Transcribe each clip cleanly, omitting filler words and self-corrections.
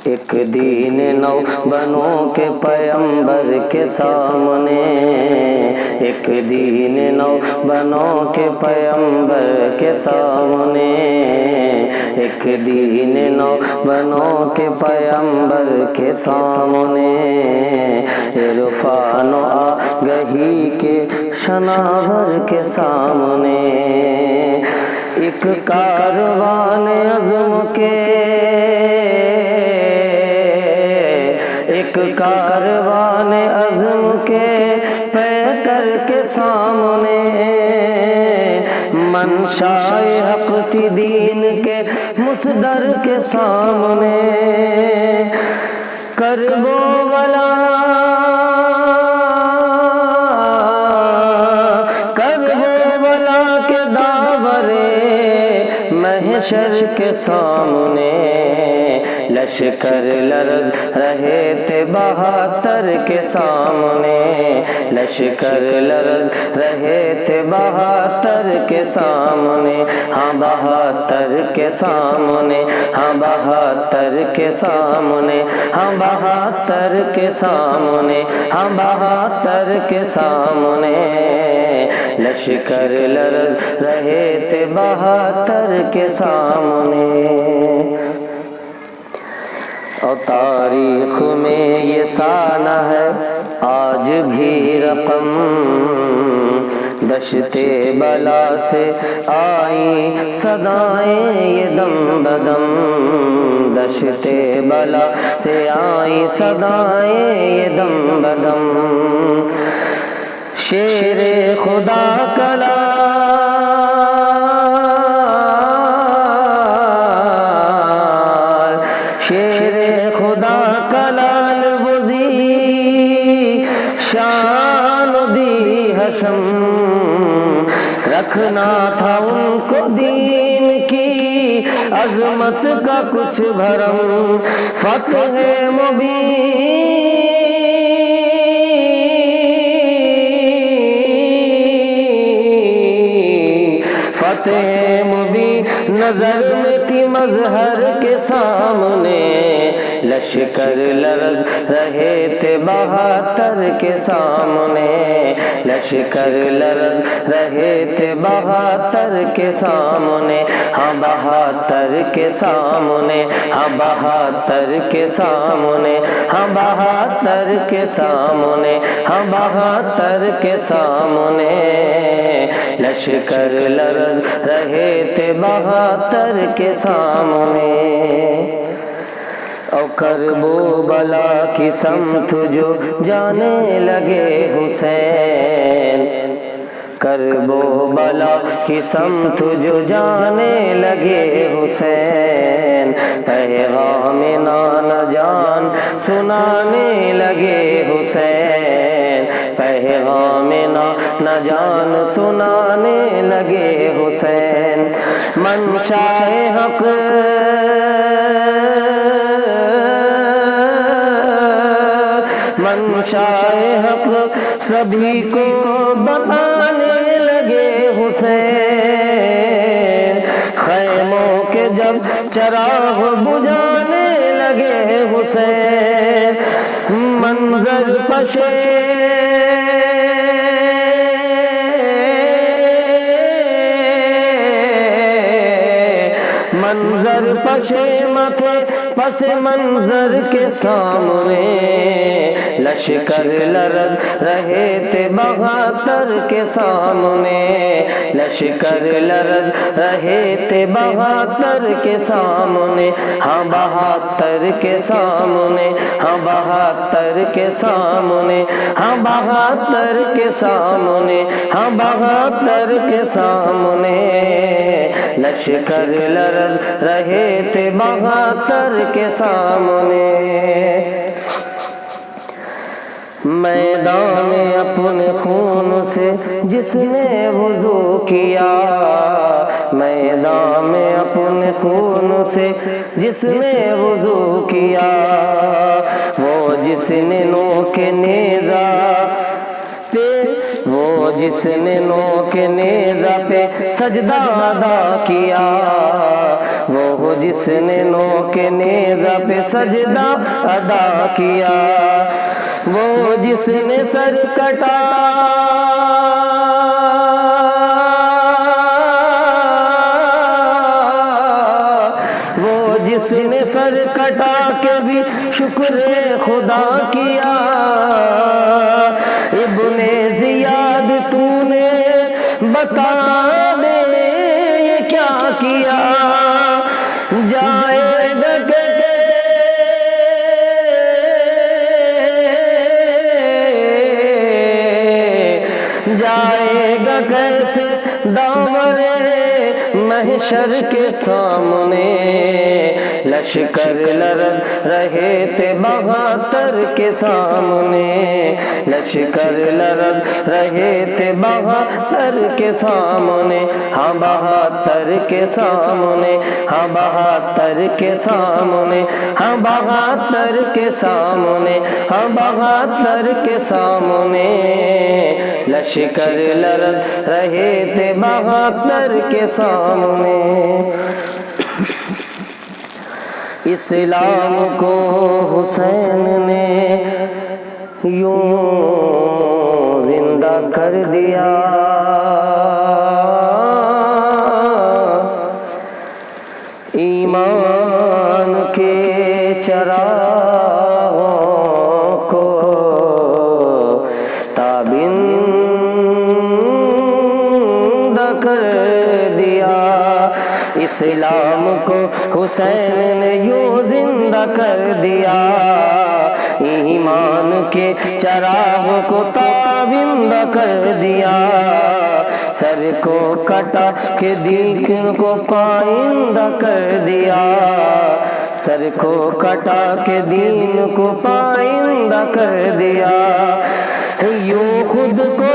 ایک دین نو بنو کے پیغمبر کے سامنے، ایک دین نو بنو کے پیغمبر کے سامنے، ایک دین نو بنو کے پیغمبر کے سامنے، عرفان و آگہی کے شناور کے سامنے، ایک کاروان عزم کے، ایک کاروان عزم کے پیکر کے سامنے، منشائے حق تھی دین کے مصدر کے سامنے، کرب و بلا کے داورے محشر کے سامنے، لشکر لرز رہے تھے 72 کے سامنے، لشکر لرز رہے تھے 72 کے سامنے، ہاں 72 کے سامنے، ہاں 72 کے سامنے، ہاں 72 کے سامنے، ہاں 72 کے سامنے، لشکر لرز رہے تھے 72 کے سامنے۔ اور تاریخ میں یہ سانہ ہے آج بھی رقم، دشت بلا سے آئی صدائیں یہ دم بدم، دشت بلا سے آئی صدائیں یہ دم بدم، شیر خدا کلا شیر خدا کلال بزی شان دی حشم، رکھنا تھا ان کو دین کی عظمت کا کچھ بھرم، فتح مبین فتح مبین نظر میں تھی مظہر کے سامنے، لشکر لرز رہے تھے 72 کے سامنے، لشکر لرز رہے تھے 72 کے سامنے، ہاں 72 کے سامنے، ہاں 72 کے سامنے، ہاں 72 کے سامنے، ہاں 72 کے سامنے، لشکر لرز رہے تھے 72 کے سامنے۔ اور کرب و بلا کی سمت جو جانے لگے حسین، کرب و بلا کی سمت جو جانے لگے حسین، پیغام نانا جان سنانے لگے حسین، پیغام نانا جان سنانے لگے حسین، منشائے حق منشائے حق سبھی کو بتانے لگے حسین، خیموں کے جب چراغ بجھانے لگے حسین، منظر پشے منظر پشیمت پس منظر کے سامنے، لشکر لرز رہے تھے 72 کے سامنے، لشکر لرز رہے تھے 72 کے سامنے، ہاں 72 کے سامنے، ہاں 72 کے سامنے، ہاں 72 کے سامنے، ہاں 72 کے سامنے، لشکر لرز رہے تھے 72 کے سامنے، میدان اپنے خون سے جس نے وضو کیا، میدان اپنے خون سے جس نے وضو کیا، وہ جس نے نوک نیزہ پہ وہ جس نے نوک نیزہ پہ سجدہ ادا کیا، وہ جس نے نوک نیزہ پہ سجدہ ادا کیا، وہ جس نے سر کٹا جس نے سر کٹا کے بھی شکر خدا کیا، ابن زیاد تو نے بتا دے یہ کیا کیا، جائے گا جائے گا کیسے دامن محشر کے سامنے، لشکر لرز رہے تھے 72 کے سامنے، لشکر لرز رہے تھے 72 کے سامنے، ہاں 72 کے سامنے، ہاں 72 کے سامنے، ہاں 72 کے سامنے، ہاں 72 کے سامنے، لشکر لرز رہے تھے 72 کے سامنے۔ اسلام کو حسین نے یوں زندہ کر دیا، ایمان کے چراغوں کو تابند کر دیا، اسلام کو حسین نے یوں زندہ کر دیا، ایمان کے چراغ کو تابند کر دیا، سر کو کٹا کے دین کو پائندہ کر دیا، سر کو کٹا کے دین کو پائندہ کر دیا، یوں خود کو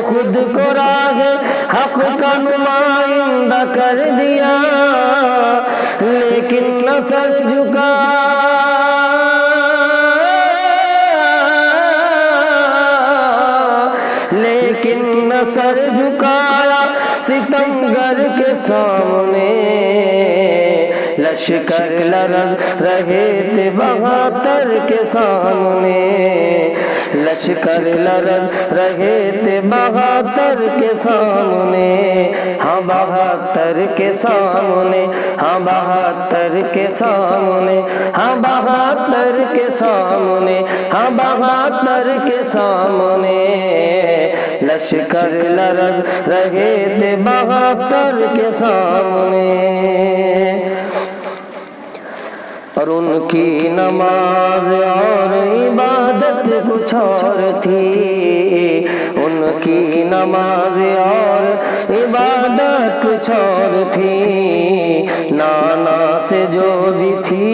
خود کو راہ حق کا نمائندہ کر دیا، لیکن نہ سر جھکا لیکن نہ سر جھکایا ستمگر کے سامنے، لشکر لرز رہے تھے 72 کے سامنے، لشکر لرز رہے تھے 72 کے سامنے، ہاں 72 کے سامنے، ہاں 72 کے سامنے، ہاں 72 کے سامنے، ہاں 72 کے سامنے، لشکر لرز رہے تھے 72 کے سامنے۔ اور ان کی نماز اور عبادت کچھ اور تھی، ان کی نماز اور عبادت کچھ اور تھی، نانا سے جو بھی تھی،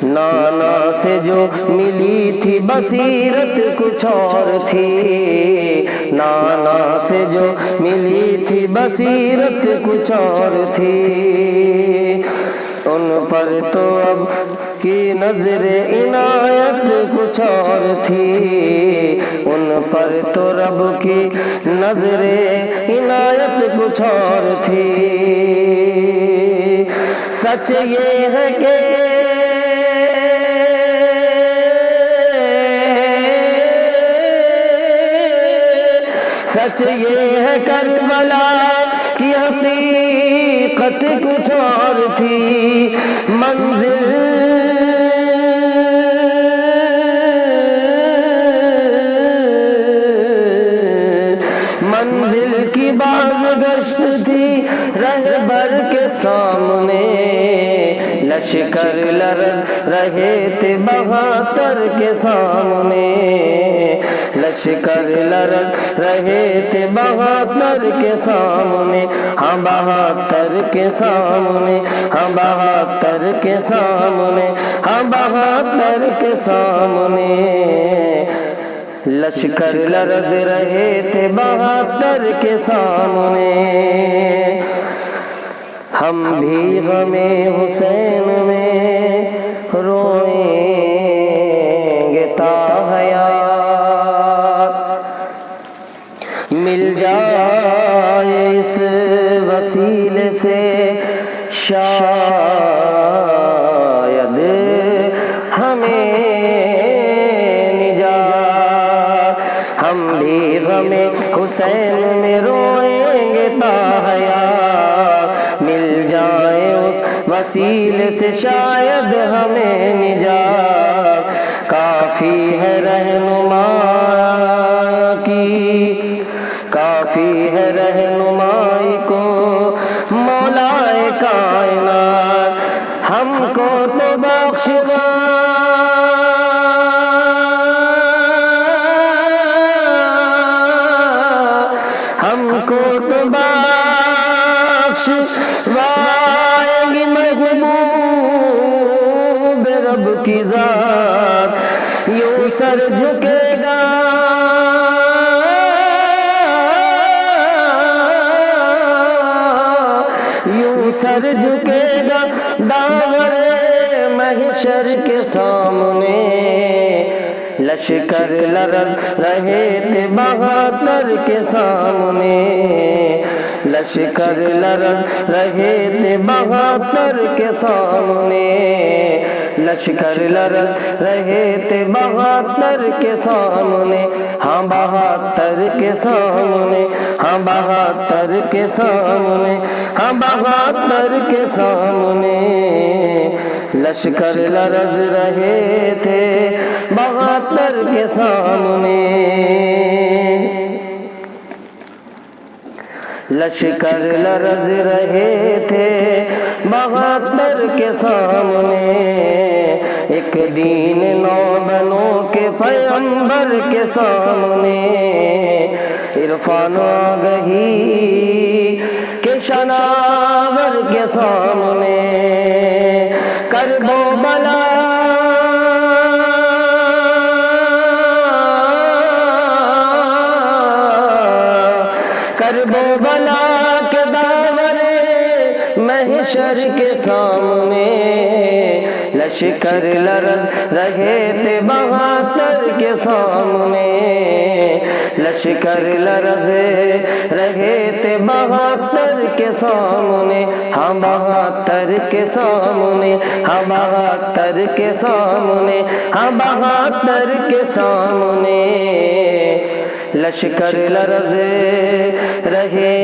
نانا سے جو ملی تھی بصیرت کچھ اور تھی، نانا سے جو ملی تھی بصیرت کچھ اور تھی، ان پر تو اب کی نظر عنایت کچھ اور تھی، ان پر تو رب کی نظر عنایت کچھ اور تھی، سچ یہ ہے کہ سچ یہ ہے کربلا کی حقیقت کچھ اور تھی، منزل کی باغ گشت تھی رہبر کے سامنے، لشکر لرز رہے تھے 72 کے سامنے، لشکر لرز رہے تھے 72 کے سامنے، ہاں 72 کے سامنے، ہاں 72 کے سامنے، ہاں 72 کے سامنے، لشکر لرز رہے تھے 72 کے سامنے، ہم بھی غم حسین میں روئیں گے تا حیات، مل جائے اس وسیلے سے شاید ہمیں نجات، ہم بھی غم حسین میں روئیں گے تا حیات، مل جائے اس وسیلے سے شاید ہمیں نجات، کافی ہے رہنما کی، کافی ہے رہنمائی کو مولا کائنات، ہم کو تو بخش ہم کو تو بخش وائیں گی محبوب رب کی ذات، یوں سر جھکے گا یوں سر جھکے گا داور محشر کے سامنے، لشکر لرز رہے تھے بہادر کے سامنے، لشکر لرز رہے تھے بہادر کے سامنے، لشکر لرز رہے تھے بہادر کے سامنے، ہاں بہادر کے سامنے، ہاں بہادر کے سامنے، ہاں بہادر کے سامنے، لشکر لرز رہے تھے بہادر کے سامنے، لشکر لرز رہے تھے بہادر کے سامنے، ایک دین نو بنو کے پیغمبر کے سامنے، عرفان آگہی کے شناور کے سامنے، کرب و بلا کرب و بلا کے داور محشر کے سامنے، لشکر لرز رہے تھے بہادر کے سامنے، لشکر لرز رہے تھے بہادر کے سامنے، ہاں بہادر کے سامنے، ہاں بہادر کے سامنے، ہاں بہادر کے سامنے، لشکر لرز رہے